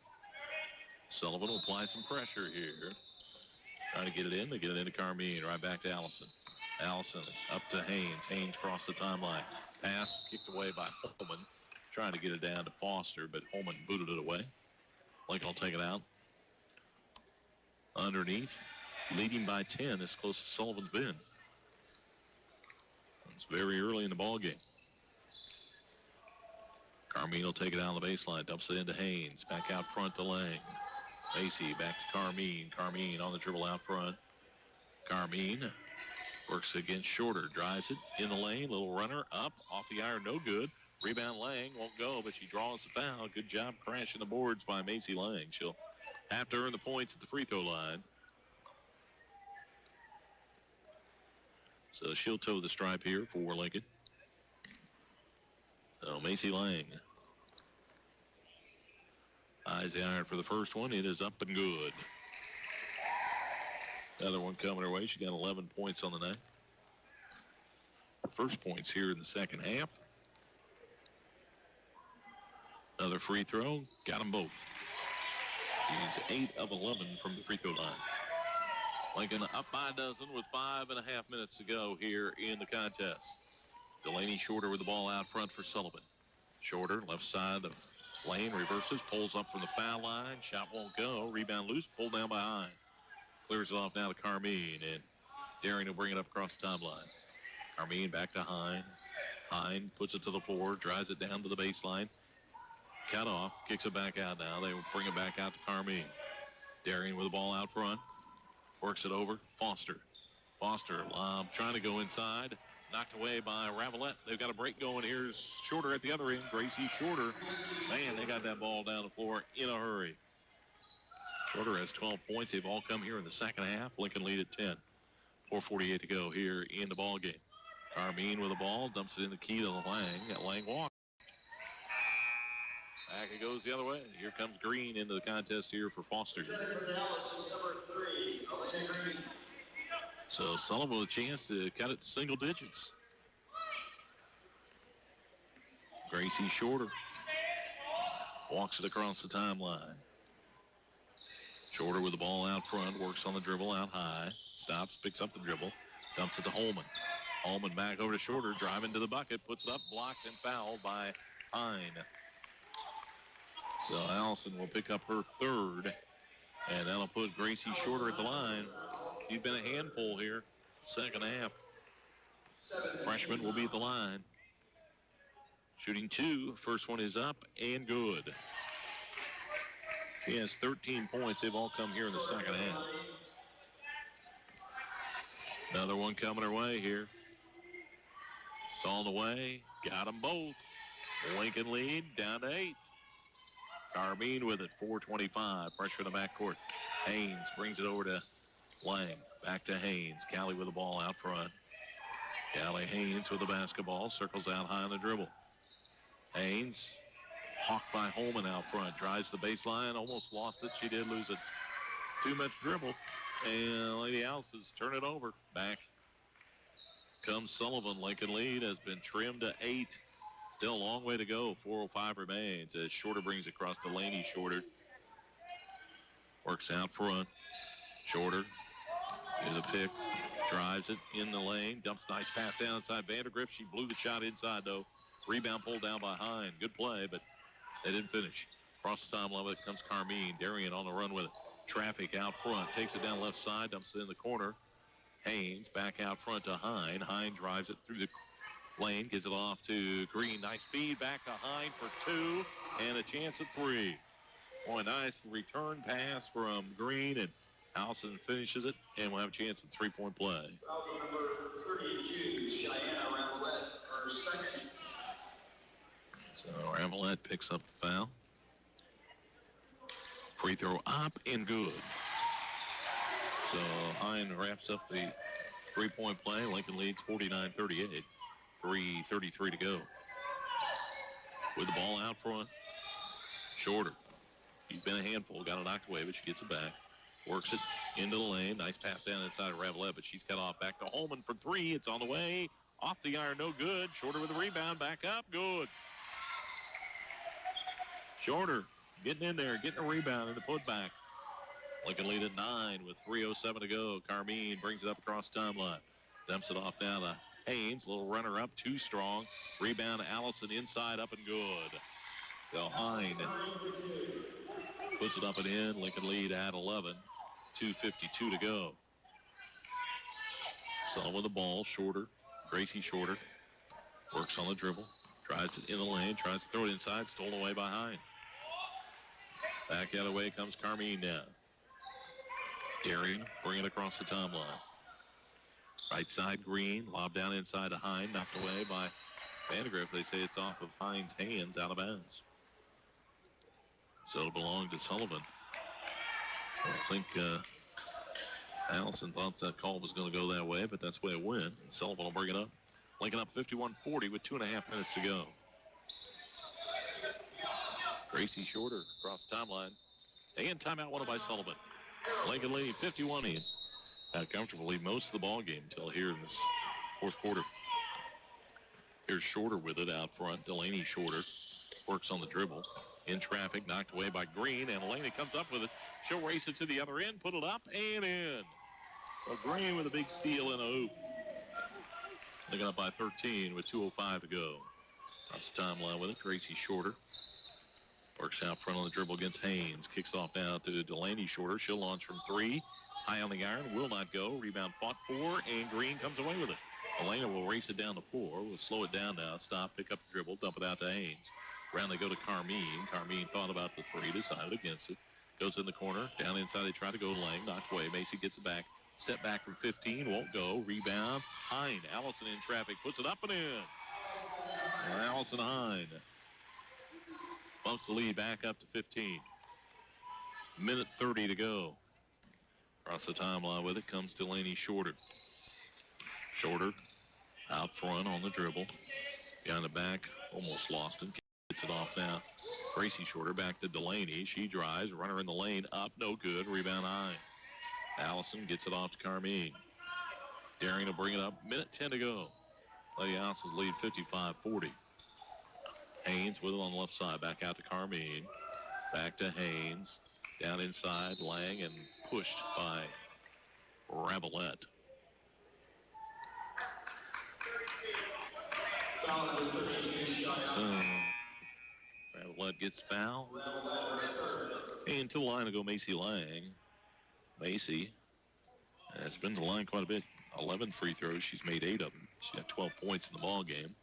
Sullivan will apply some pressure here. Trying to get it in. They get it into Carmine. Right back to Allison. Allison up to Haynes. Haynes crossed the timeline. Pass kicked away by Holman. Trying to get it down to Foster, but Holman booted it away. Lincoln will take it out. Underneath. Leading by 10 as close as Sullivan's been. It's very early in the ball game. Carmine will take it out on the baseline. Dumps it into Haynes. Back out front to Lang. Macy back to Carmine. Carmine on the dribble out front. Carmine works against Shorter. Drives it in the lane. Little runner up. Off the iron. No good. Rebound Lang. Won't go, but she draws the foul. Good job crashing the boards by Macy Lang. She'll have to earn the points at the free throw line. So she'll toe the stripe here for Lincoln. So Macy Lang. Eyes the iron for the first one. It is up and good. Another one coming her way. She got 11 points on the night. First points here in the second half. Another free throw. Got them both. She's 8 of 11 from the free throw line. Lincoln up by a dozen with 5.5 minutes to go here in the contest. Delaney Shorter with the ball out front for Sullivan. Shorter, left side of lane, reverses, pulls up from the foul line. Shot won't go. Rebound loose, pulled down by Hine. Clears it off now to Carmine, and Darian will bring it up across the timeline. Carmine back to Hine. Hine puts it to the floor, drives it down to the baseline. Cut off, kicks it back out now. They will bring it back out to Carmine. Darian with the ball out front. Works it over. Foster. Foster trying to go inside. Knocked away by Ravelette. They've got a break going. Here's Shorter at the other end. Gracie Shorter. Man, they got that ball down the floor in a hurry. Shorter has 12 points. They've all come here in the second half. Lincoln lead at 10. 4:48 to go here in the ball game. Carmine with the ball, dumps it in the key to Lang. Lang walks. Back it goes the other way. Here comes Green into the contest here for Foster. So Sullivan with a chance to cut it to single digits. Gracie Shorter walks it across the timeline. Shorter with the ball out front, works on the dribble out high, stops, picks up the dribble, dumps it to Holman. Holman back over to Shorter, driving to the bucket, puts it up, blocked and fouled by Hine. So Allison will pick up her third, and that'll put Gracie Shorter at the line. She's been a handful here, second half. Freshman will be at the line. Shooting two, first one is up and good. She has 13 points. They've all come here in the second half. Another one coming her way here. It's on the way. Got them both. Lincoln lead down to 8. Carmine with it, 4:25. Pressure in the backcourt. Haynes brings it over to Lang. Back to Haynes. Callie with the ball out front. Callie Haynes with the basketball. Circles out high on the dribble. Haynes, hawked by Holman out front. Drives the baseline. Almost lost it. She did lose it. Too much dribble. And Lady Houses turn it over. Back comes Sullivan. Lincoln lead has been trimmed to 8. Still a long way to go. 4:05 remains as Shorter brings it across to Laney. Shorter works out front. Shorter to the pick. Drives it in the lane. Dumps nice pass down inside Vandergrift. She blew the shot inside, though. Rebound pulled down by Hine. Good play, but they didn't finish. Across the timeline it comes Carmine. Darian on the run with it. Traffic out front. Takes it down left side. Dumps it in the corner. Haynes back out front to Hine. Hine drives it through the lane. Gives it off to Green. Nice feed back to Hine for 2. And a chance at 3. Boy, nice return pass from Green. And Allison finishes it. And we'll have a chance at 3-point play. Foul number 32, Cheyenne Ramelette, her second. So Ramelette picks up the foul. Free throw up and good. So Hine wraps up the 3-point play. Lincoln leads 49-38. 3:33 to go. With the ball out front. Shorter. He's been a handful. Got it knocked away, but she gets it back. Works it into the lane. Nice pass down inside of Ravelette, but she's cut off. Back to Holman for 3. It's on the way. Off the iron, no good. Shorter with the rebound. Back up, good. Shorter getting in there, getting a rebound and the putback. Lincoln lead at 9 with 3:07 to go. Carmine brings it up across the timeline. Dumps it off down to Haynes. Little runner up, too strong. Rebound to Allison inside, up and good. So Hine puts it up and in. Lincoln lead at 11. 2:52 to go. Sullivan with the ball. Shorter. Gracie Shorter. Works on the dribble. Tries it in the lane. Tries to throw it inside. Stolen away by Hine. Back the other way comes Carmine now. Darian bring it across the timeline. Right side, Green. Lob down inside to Hine. Knocked away by Vandergrift. They say it's off of Hine's hands, out of bounds. So it'll belong to Sullivan. I think Allison thought that call was going to go that way, but that's the way it went. And Sullivan will bring it up. Lincoln up 51-40 with 2.5 minutes to go. Gracie Shorter across the timeline. And timeout wanted by Sullivan. Lincoln lead 51. Had comfortably most of the ball game until here in this fourth quarter. Here's Shorter with it out front. Delaney Shorter works on the dribble. In traffic, knocked away by Green, and Delaney comes up with it. She'll race it to the other end, put it up and in. So Green with a big steal in a hoop. Looking up by 13 with 2:05 to go. Across the timeline with it, Gracie Shorter. Works out front on the dribble against Haynes. Kicks off now to Delaney Shorter. She'll launch from 3. High on the iron, will not go. Rebound fought for, and Green comes away with it. Elena will race it down the floor. We'll slow it down now. Stop, pick up the dribble, dump it out to Haynes. Around they go to Carmine. Carmine thought about the 3, decided against it. Goes in the corner. Down inside, they try to go to Lang. Knocked away. Macy gets it back. Step back from 15. Won't go. Rebound. Hine. Allison in traffic. Puts it up and in. And Allison Hine bumps the lead back up to 15. Minute 30 to go. Across the timeline with it comes Delaney Shorter. Shorter out front on the dribble. Behind the back, almost lost it. Gets it off now. Gracie Shorter back to Delaney. She drives. Runner in the lane. Up, no good. Rebound high. Allison gets it off to Carmine. Daring to bring it up. Minute 10 to go. Lady Allison's lead 55-40. Haynes with it on the left side. Back out to Carmine. Back to Haynes. Down inside. Lang and pushed by Ravelette. Ravelette gets fouled. And to the line to go Macy Lang. Macy has been to the line quite a bit. 11 free throws. She's made 8 of them. She got 12 points in the ball game.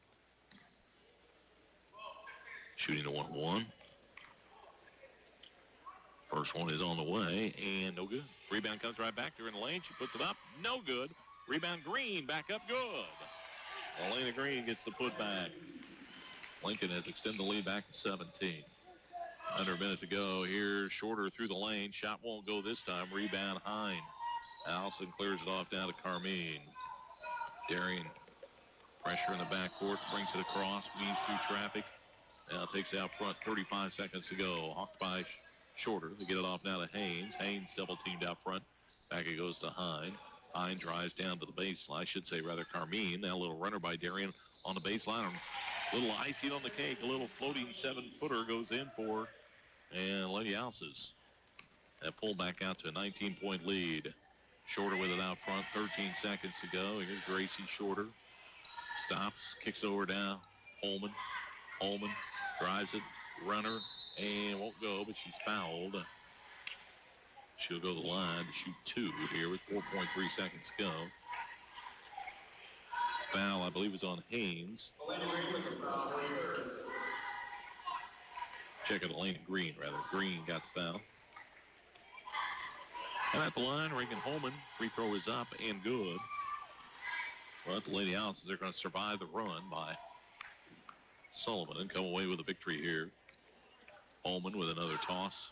Shooting to 1-1. First one is on the way, and no good. Rebound comes right back to her in the lane. She puts it up. No good. Rebound Green, back up, good. Elena Green gets the putback. Lincoln has extended the lead back to 17. Under a minute to go. Here, Shorter through the lane. Shot won't go this time. Rebound, Hine. Allison clears it off down to Carmine. Darian, pressure in the backcourt, brings it across, weaves through traffic. Now takes it out front, 35 seconds to go. Hawked by Shorter. They get it off now to Haynes. Haynes double teamed out front. Back it goes to Hine. Hine drives down to the baseline. I should say rather Carmine. Now a little runner by Darian on the baseline. A little icing on the cake. A little floating 7-footer goes in for. And Lady Alces that pulled back out to a 19-point lead. Shorter with it out front. 13 seconds to go. Here's Gracie Shorter. Stops. Kicks over down. Holman. Holman drives it. Runner. And won't go, but she's fouled. She'll go to the line to shoot 2 here with 4.3 seconds to go. Foul, I believe, is on Haynes. Check it, Elena Green, rather. Green got the foul. And at the line, Reagan Holman. Free throw is up and good. But the Lady Alices are going to survive the run by Sullivan and come away with a victory here. Holman with another toss.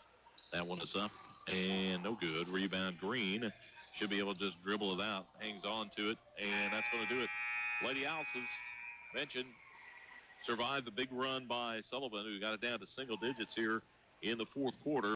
That one is up and no good. Rebound Green. Should be able to just dribble it out. Hangs on to it, and that's going to do it. Lady Alices mentioned survived the big run by Sullivan, who got it down to single digits here in the fourth quarter.